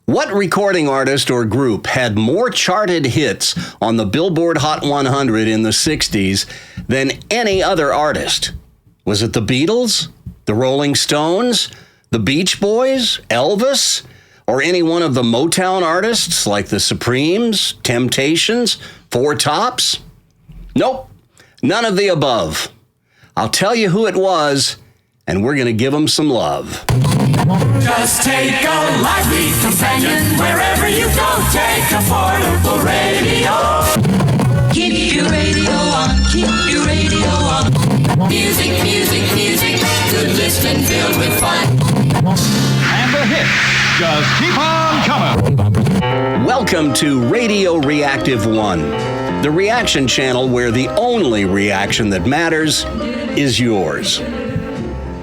What recording artist or group had more charted hits on the Billboard Hot 100 in the 60s than any other artist? Was it the Beatles, the Rolling Stones, the Beach Boys, Elvis, or any one of the Motown artists like the Supremes, Temptations, Four Tops? Nope, none of the above. I'll tell you who it was, and we're going to give them some love. Just take a lively companion wherever you go. Take a portable radio. Keep your radio on. Keep your radio on. Music, music, music. Good listening filled with fun. And the hits just keep on coming. Welcome to Radio Reactive 1, the reaction channel where the only reaction that matters is yours.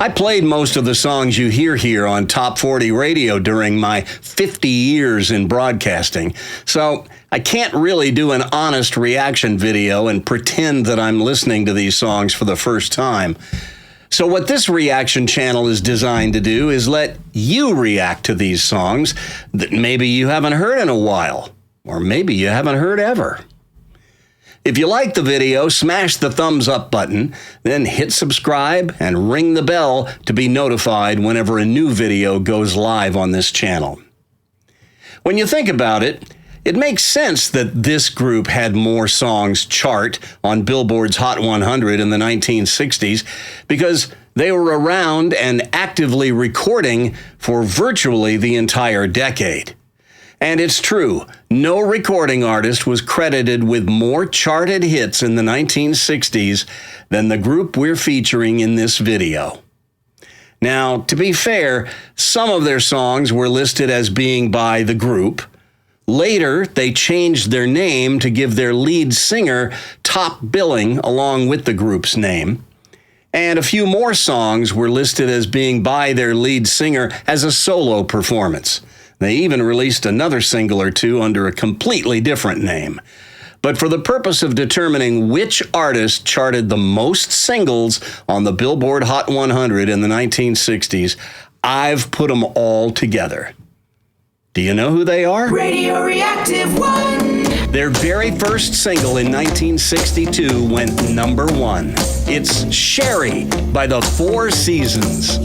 I played most of the songs you hear here on Top 40 Radio during my 50 years in broadcasting, so I can't really do an honest reaction video and pretend that I'm listening to these songs for the first time. So what this reaction channel is designed to do is let you react to these songs that maybe you haven't heard in a while, or maybe you haven't heard ever. If you like the video, smash the thumbs up button, then hit subscribe and ring the bell to be notified whenever a new video goes live on this channel. When you think about it, it makes sense that this group had more songs chart on Billboard's Hot 100 in the 1960s because they were around and actively recording for virtually the entire decade. And it's true, no recording artist was credited with more charted hits in the 1960s than the group we're featuring in this video. Now, to be fair, some of their songs were listed as being by the group. Later, they changed their name to give their lead singer top billing along with the group's name. And a few more songs were listed as being by their lead singer as a solo performance. They even released another single or two under a completely different name. But for the purpose of determining which artist charted the most singles on the Billboard Hot 100 in the 1960s, I've put them all together. Do you know who they are? Radio Reactive 1. Their very first single in 1962 went number one. It's Sherry by the Four Seasons.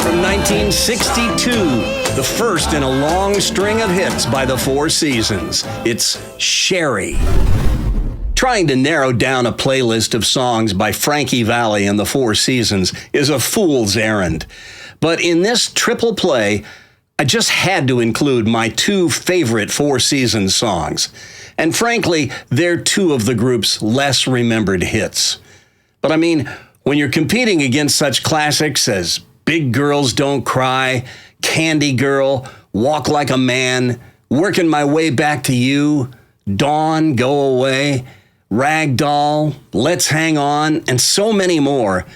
From 1962, the first in a long string of hits by the Four Seasons. It's Sherry. Trying to narrow down a playlist of songs by Frankie Valli and the Four Seasons is a fool's errand. But in this triple play, I just had to include my two favorite Four Seasons songs. And frankly, they're two of the group's less remembered hits. But I mean, when you're competing against such classics as Big Girls Don't Cry, Candy Girl, Walk Like a Man, Working My Way Back to You, Dawn, Go Away, Rag Doll, Let's Hang On, and so many more,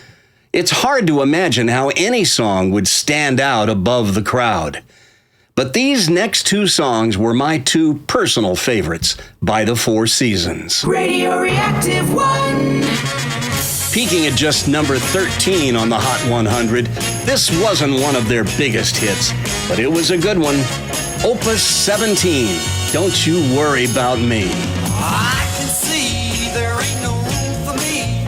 it's hard to imagine how any song would stand out above the crowd. But these next two songs were my two personal favorites by the Four Seasons. Radio Reactive 1. Peaking at just number 13 on the Hot 100, this wasn't one of their biggest hits, but it was a good one. Opus 17, Don't You Worry About Me. I can see there ain't no room for me.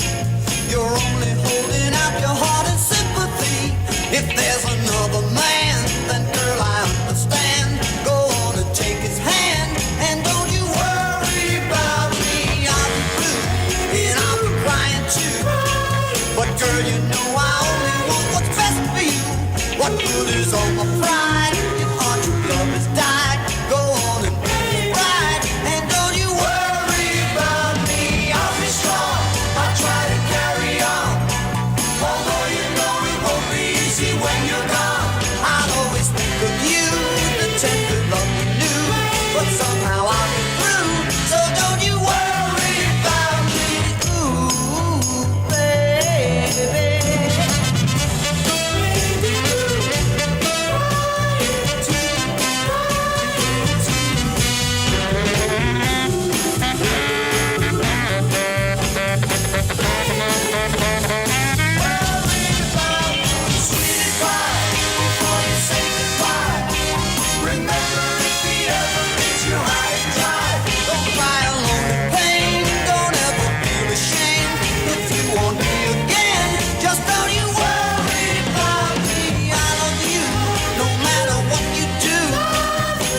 You're only holding out your heart and sympathy. If there's another man, then girl, I understand. Go on and take his hand, and don't you worry about me. I'll be blue, and I'll be crying too. But girl, you know I only want what's best for you. What good is all my pride if our true love has died? Go on and make it right, and don't you worry about me. I'll be strong, I'll try to carry on. Although you know it won't be easy when you're gone. I'll always think of you, the tender love you knew. But somehow I'll get through, so don't you worry about me. Ooh, baby.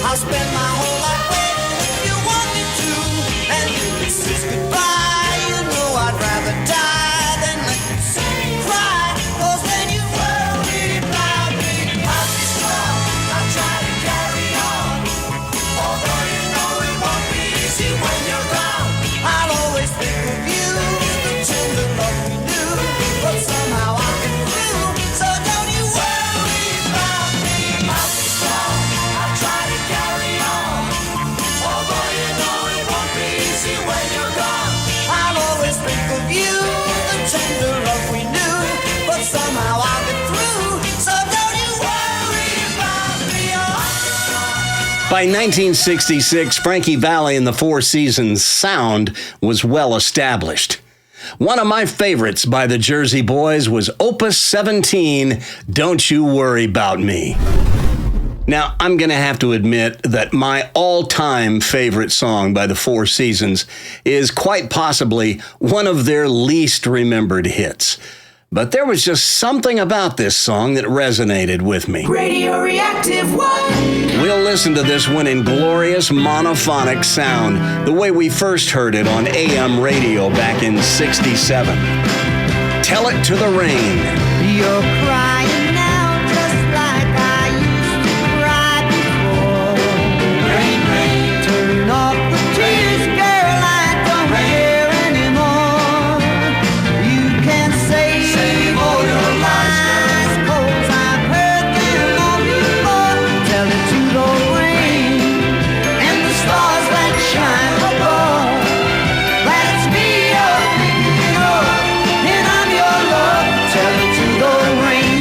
I'll spend my whole life waiting if you want me to. And if this is goodbye, you know I'd rather die than let you see me cry. 'Cause then you worry about me. I'll be strong, I'll try to carry on. Although you know it won't be easy when you're gone. I'll always think of you, the tender love we knew. But somehow I'll get through, so don't you worry about me. I'll be strong, I'll try to carry on. Although you know it won't be easy when you're gone. I'll always think of you, the tender love we knew. But somehow I'll get through, so don't you worry about me. By 1966, Frankie Valli and the Four Seasons sound was well established. One of my favorites by the Jersey Boys was Opus 17, Don't You Worry About Me. Now, I'm going to have to admit that my all-time favorite song by the Four Seasons is quite possibly one of their least remembered hits. But there was just something about this song that resonated with me. Radio Reactive 1. We'll listen to this one in glorious monophonic sound, the way we first heard it on AM radio back in '67. Tell It to the Rain. You're crying now just like I used to cry before. Rain, rain, turn off the tears, girl, I don't care anymore. You can save all your lies, 'cause I've heard them all before. Tell it to the rain and the stars that shine above. That's me you're thinking of, and I'm your love. Tell it to the rain.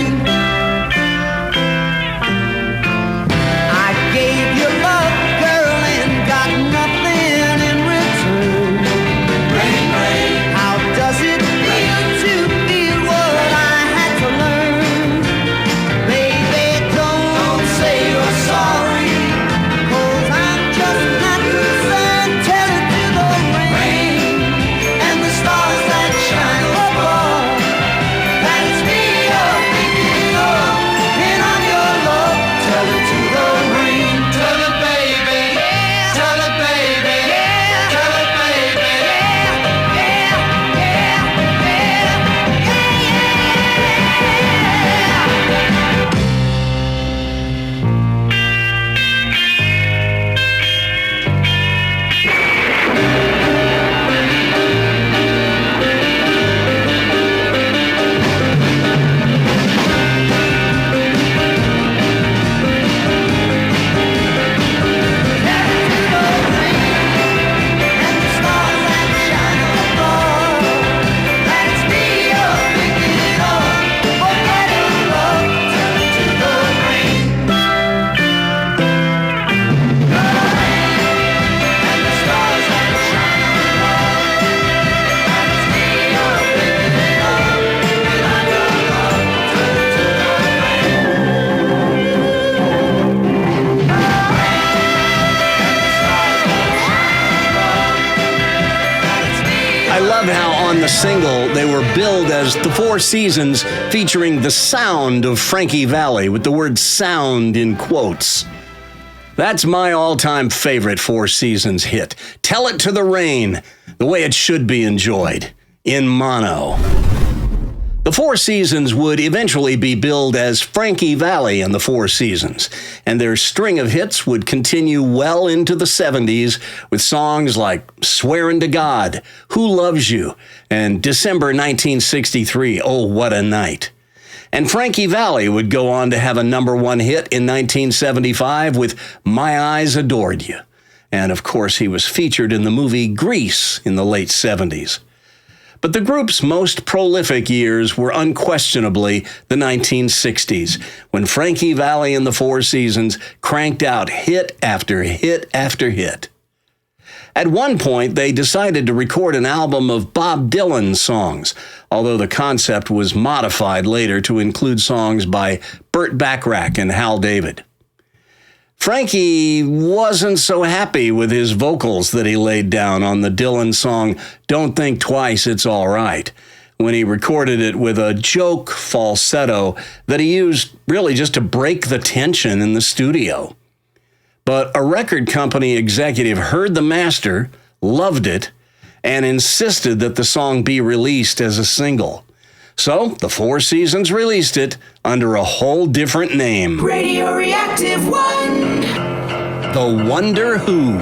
love how on the single they were billed as the Four Seasons, featuring the sound of Frankie Valli, with the word sound in quotes. That's my all-time favorite Four Seasons hit. Tell It to the Rain, the way it should be enjoyed, in mono. The Four Seasons would eventually be billed as Frankie Valli and the Four Seasons, and their string of hits would continue well into the 70s with songs like Swearin' to God, Who Loves You, and December 1963, Oh What a Night. And Frankie Valli would go on to have a number one hit in 1975 with My Eyes Adored You. And of course, he was featured in the movie Grease in the late 70s. But the group's most prolific years were unquestionably the 1960s, when Frankie Valli and the Four Seasons cranked out hit after hit after hit. At one point, they decided to record an album of Bob Dylan songs, although the concept was modified later to include songs by Burt Bacharach and Hal David. Frankie wasn't so happy with his vocals that he laid down on the Dylan song Don't Think Twice, It's All Right, when he recorded it with a joke falsetto that he used really just to break the tension in the studio. But a record company executive heard the master, loved it, and insisted that the song be released as a single. So, the Four Seasons released it under a whole different name. Radio Reactive 1. The Wonder Who.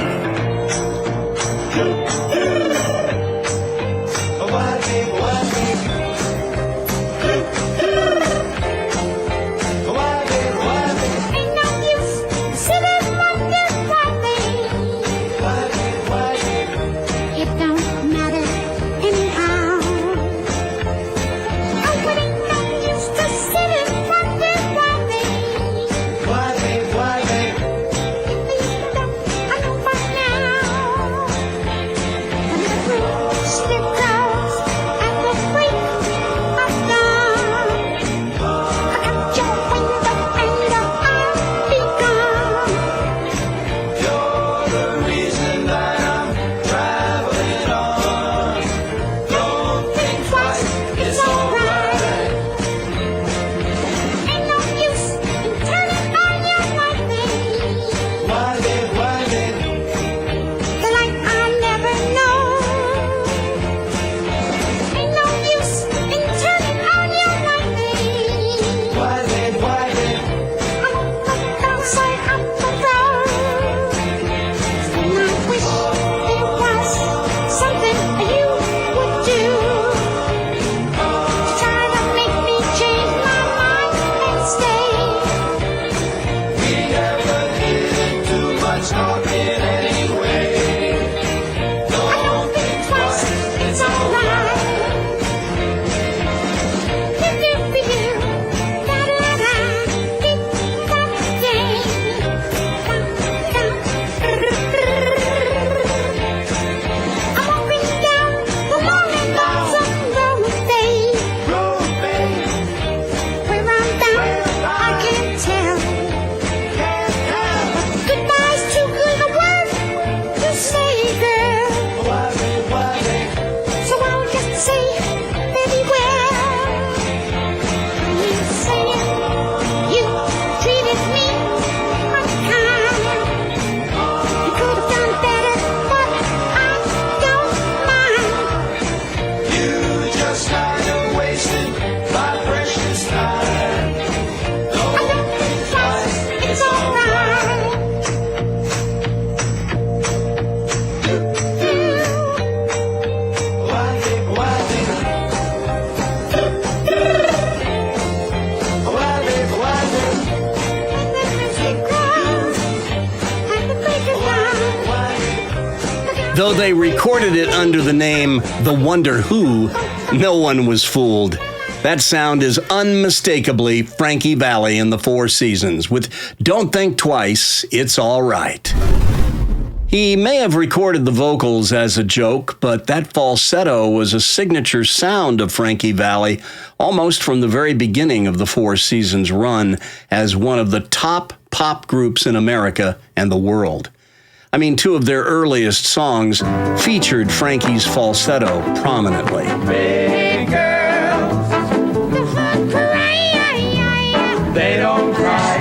Though they recorded it under the name The Wonder Who, no one was fooled. That sound is unmistakably Frankie Valli and the Four Seasons with Don't Think Twice, It's All Right. He may have recorded the vocals as a joke, but that falsetto was a signature sound of Frankie Valli almost from the very beginning of the Four Seasons run as one of the top pop groups in America and the world. I mean, two of their earliest songs featured Frankie's falsetto prominently. Big girls, they don't cry.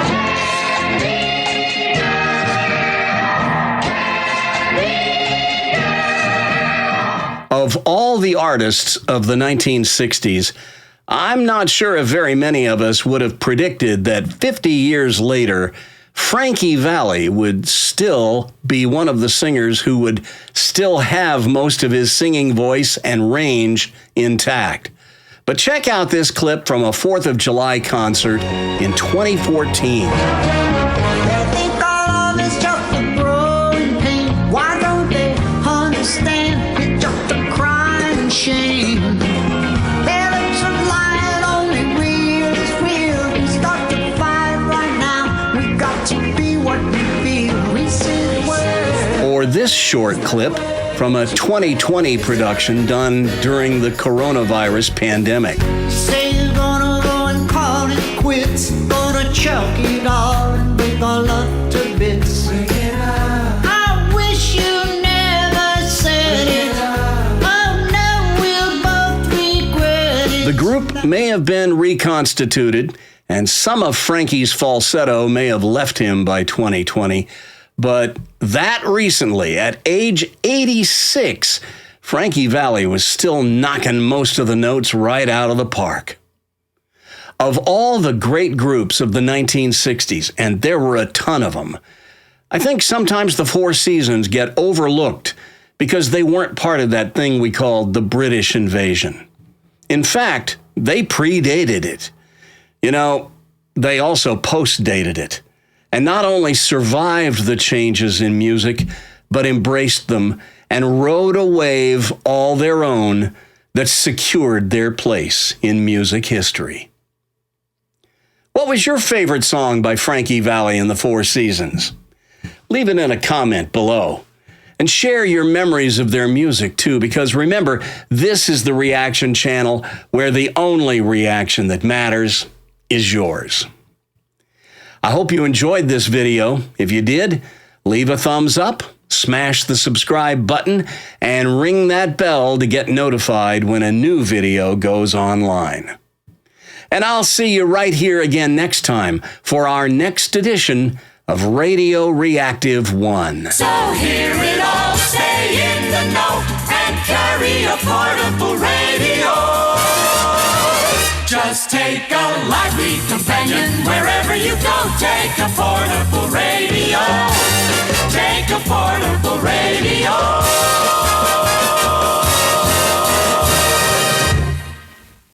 Of all the artists of the 1960s, I'm not sure if very many of us would have predicted that 50 years later, Frankie Valli would still be one of the singers who would still have most of his singing voice and range intact. But check out this clip from a 4th of July concert in 2014. They think our love is just a growing pain. Why don't they understand it's just a crying shame? Their lips are lying, only real is real. We start to fight right now. We got to be what we feel. We say the words. Or this short clip from a 2020 production done during the coronavirus pandemic. Say you're gonna go and call it quits. Gonna chuck it all and break our love to bits. I wish you never said it. Oh no, we'll both regret it. The group may have been reconstituted, and some of Frankie's falsetto may have left him by 2020, but that recently, at age 86, Frankie Valli was still knocking most of the notes right out of the park. Of all the great groups of the 1960s, and there were a ton of them, I think sometimes the Four Seasons get overlooked because they weren't part of that thing we called the British invasion. In fact, they predated it. You know, they also post-dated it, and not only survived the changes in music, but embraced them and rode a wave all their own that secured their place in music history. What was your favorite song by Frankie Valli and the Four Seasons? Leave it in a comment below. And share your memories of their music too, because remember, this is the reaction channel where the only reaction that matters is yours. I hope you enjoyed this video. If you did, leave a thumbs up, smash the subscribe button, and ring that bell to get notified when a new video goes online. And I'll see you right here again next time for our next edition of Radio Reactive 1. So hear it all, stay in the know, and carry a portable radio. Just take a lively companion wherever you go. Take a portable radio.